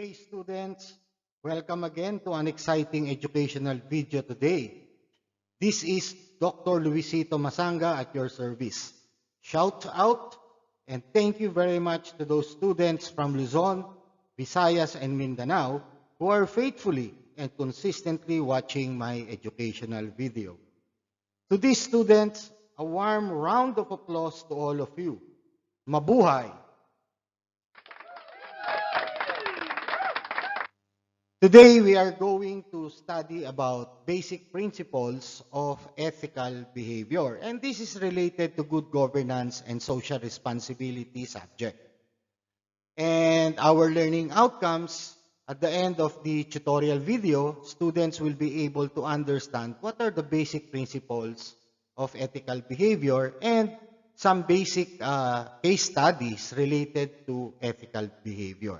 Hey students, welcome again to an exciting educational video today. This is Dr. Luisito Masanga at your service. Shout out and thank you very much to those students from Luzon, Visayas, and Mindanao who are faithfully and consistently watching my educational video. To these students, a warm round of applause to all of you. Mabuhay! Today, we are going to study about basic principles of ethical behavior. And this is related to good governance and social responsibility subject. And our learning outcomes, at the end of the tutorial video, students will be able to understand what are the basic principles of ethical behavior and some basic case studies related to ethical behavior.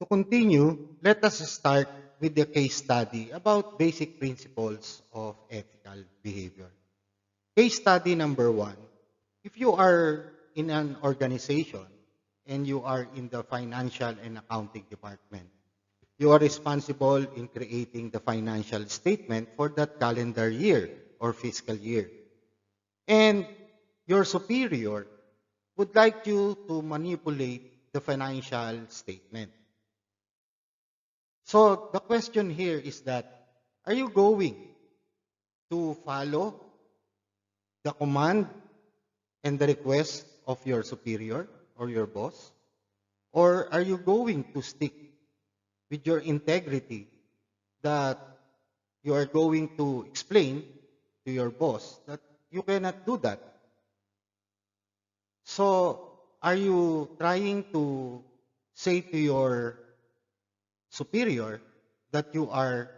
To continue, let us start with the case study about basic principles of ethical behavior. Case study number 1. If you are in an organization and you are in the financial and accounting department, you are responsible in creating the financial statement for that calendar year or fiscal year. And your superior would like you to manipulate the financial statement. So the question here is that, are you going to follow the command and the request of your superior or your boss? Or are you going to stick with your integrity that you are going to explain to your boss that you cannot do that? So are you trying to say to your superior that you are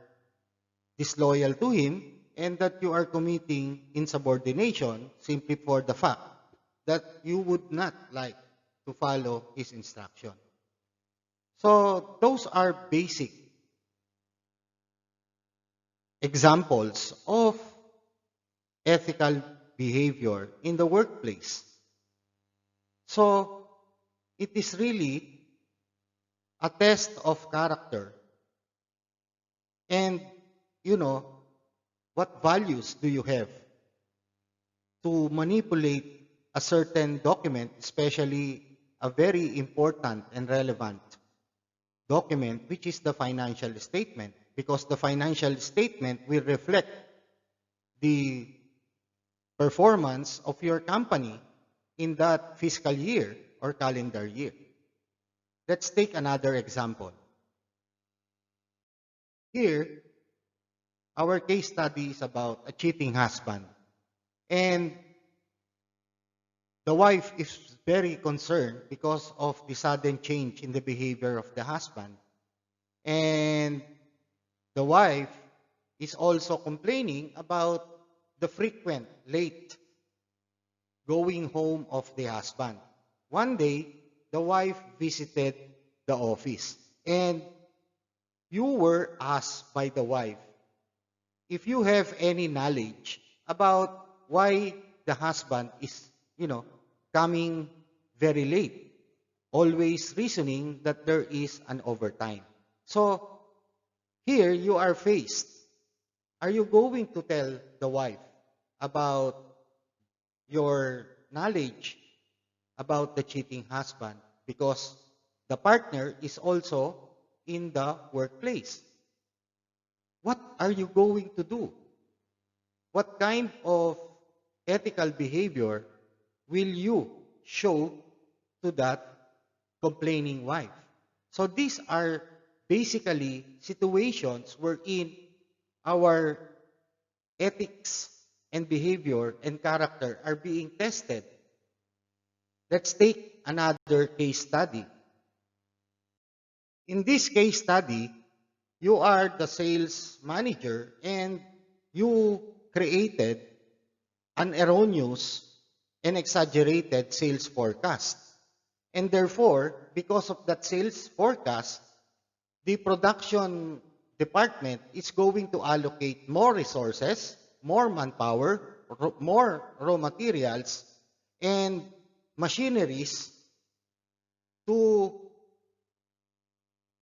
disloyal to him and that you are committing insubordination simply for the fact that you would not like to follow his instruction? So those are basic examples of ethical behavior in the workplace. So it is really a test of character. And, what values do you have to manipulate a certain document, especially a very important and relevant document, which is the financial statement, because the financial statement will reflect the performance of your company in that fiscal year or calendar year. Let's take another example. Here, our case study is about a cheating husband. And the wife is very concerned because of the sudden change in the behavior of the husband. And the wife is also complaining about the frequent late going home of the husband. One day, the wife visited the office and you were asked by the wife if you have any knowledge about why the husband is, coming very late, always reasoning that there is an overtime. So here you are faced. Are you going to tell the wife about your knowledge about the cheating husband? Because the partner is also in the workplace. What are you going to do? What kind of ethical behavior will you show to that complaining wife? So these are basically situations wherein our ethics and behavior and character are being tested. Let's take another case study. In this case study, you are the sales manager and you created an erroneous and exaggerated sales forecast. And therefore, because of that sales forecast, the production department is going to allocate more resources, more manpower, more raw materials, and machineries to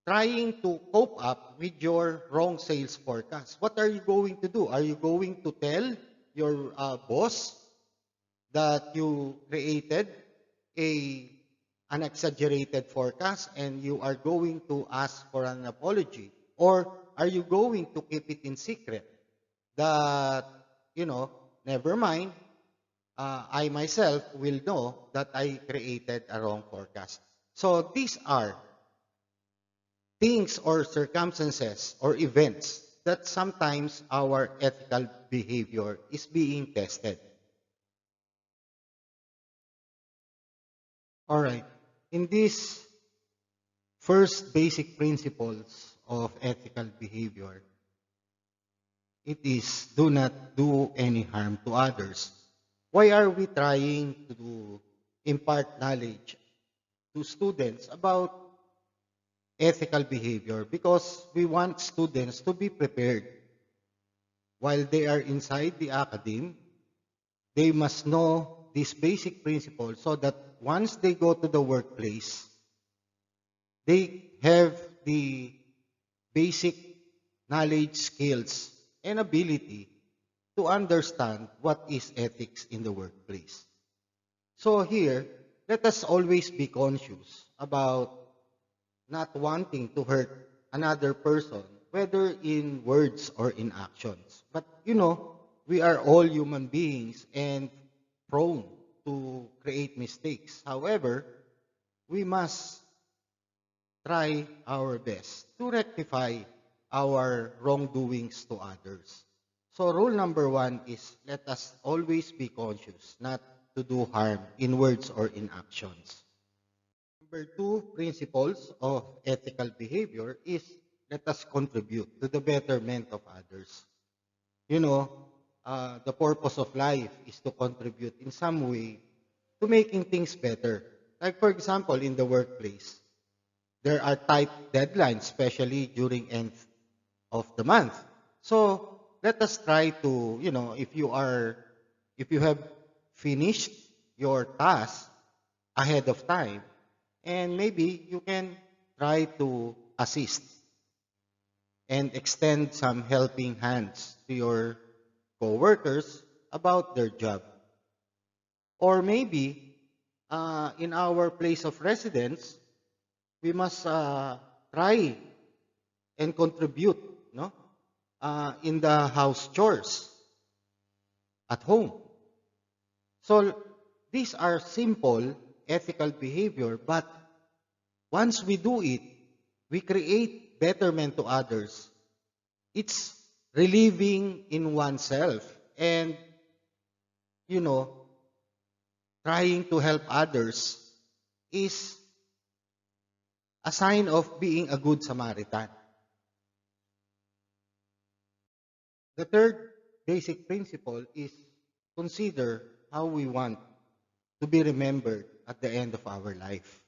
trying to cope up with your wrong sales forecast. What are you going to do? Are you going to tell your boss that you created a an exaggerated forecast and you are going to ask for an apology? Or are you going to keep it in secret that, never mind, I myself will know that I created a wrong forecast? So these are things or circumstances or events that sometimes our ethical behavior is being tested. All right. In these first basic principles of ethical behavior, it is do not do any harm to others. Why are we trying to impart knowledge to students about ethical behavior? Because we want students to be prepared while they are inside the academy. They must know these basic principles so that once they go to the workplace, they have the basic knowledge, skills, and ability to understand what is ethics in the workplace. So here, let us always be conscious about not wanting to hurt another person, whether in words or in actions. But we are all human beings and prone to create mistakes. However, we must try our best to rectify our wrongdoings to others. So rule number one is let us always be conscious not to do harm in words or in actions. Number two principles of ethical behavior is let us contribute to the betterment of others. The purpose of life is to contribute in some way to making things better. Like for example, in the workplace, there are tight deadlines, especially during end of the month. So let us try to, if you have finished your task ahead of time, and maybe you can try to assist and extend some helping hands to your coworkers about their job. Or maybe in our place of residence, we must try and contribute, no, in the house chores at home. So these are simple ethical behavior, but once we do it, we create betterment to others. It's relieving in oneself and, you know, trying to help others is a sign of being a good Samaritan. The third basic principle is consider how we want to be remembered at the end of our life.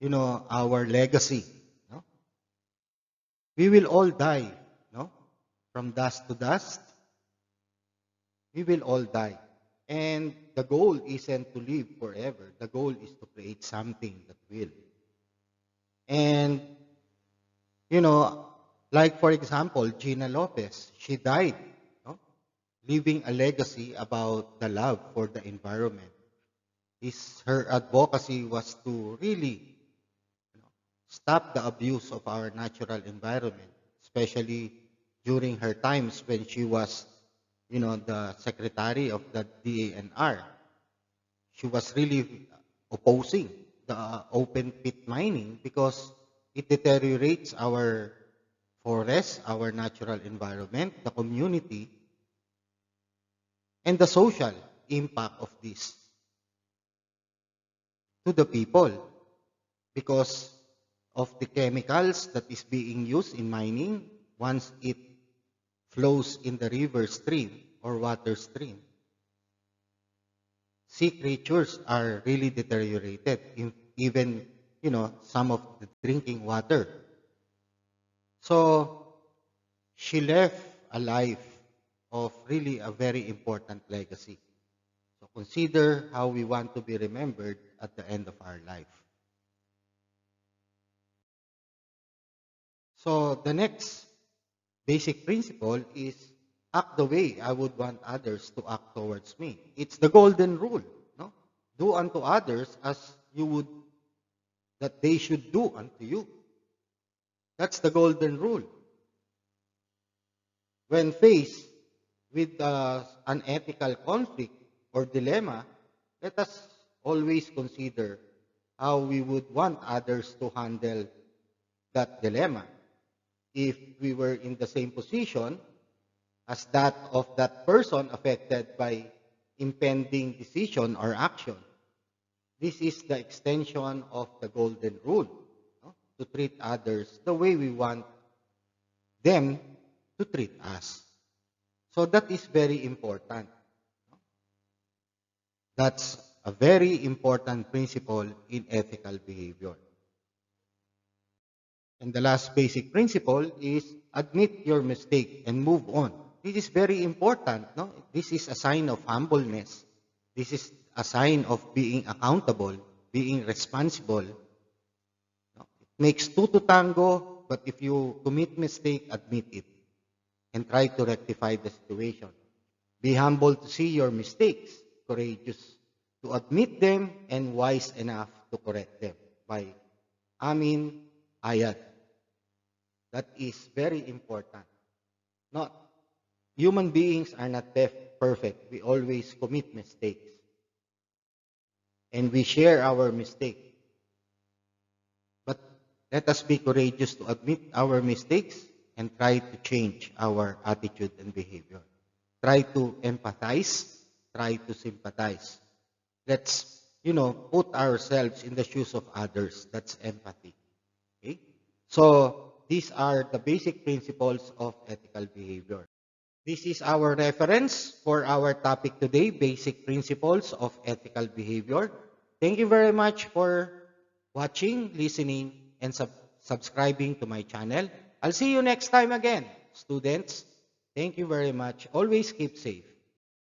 Our legacy. No? We will all die, no? From dust to dust, we will all die. And the goal isn't to live forever. The goal is to create something that will. And, like for example, Gina Lopez, she died, no? Leaving a legacy about the love for the environment. Her advocacy was to really stop the abuse of our natural environment, especially during her times when she was, the secretary of the DANR. She was really opposing the open pit mining because it deteriorates our forests, our natural environment, the community, and the social impact of this to the people because of the chemicals that is being used in mining once it flows in the river stream or water stream. Sea creatures are really deteriorated, even, some of the drinking water. So she left a life of really a very important legacy. So consider how we want to be remembered at the end of our life. So the next basic principle is act the way I would want others to act towards me. It's the golden rule, no? Do unto others as you would that they should do unto you. That's the golden rule. When faced with an ethical conflict or dilemma, let us always consider how we would want others to handle that dilemma. If we were in the same position as that of that person affected by impending decision or action, this is the extension of the golden rule, no? To treat others the way we want them to treat us. So that is very important. That's a very important principle in ethical behavior. And the last basic principle is admit your mistake and move on. This is very important. No? This is a sign of humbleness. This is a sign of being accountable, being responsible. No? It makes two to tango, but if you commit mistake, admit it and try to rectify the situation. Be humble to see your mistakes, courageous to admit them, and wise enough to correct them by Amin Ayat. That is very important. Not human beings are not perfect. We always commit mistakes. And we share our mistake. But let us be courageous to admit our mistakes and try to change our attitude and behavior. Try to empathize, try to sympathize. Let's, put ourselves in the shoes of others. That's empathy. Okay? So, these are the basic principles of ethical behavior. This is our reference for our topic today, basic principles of ethical behavior. Thank you very much for watching, listening, and subscribing to my channel. I'll see you next time again, students. Thank you very much. Always keep safe.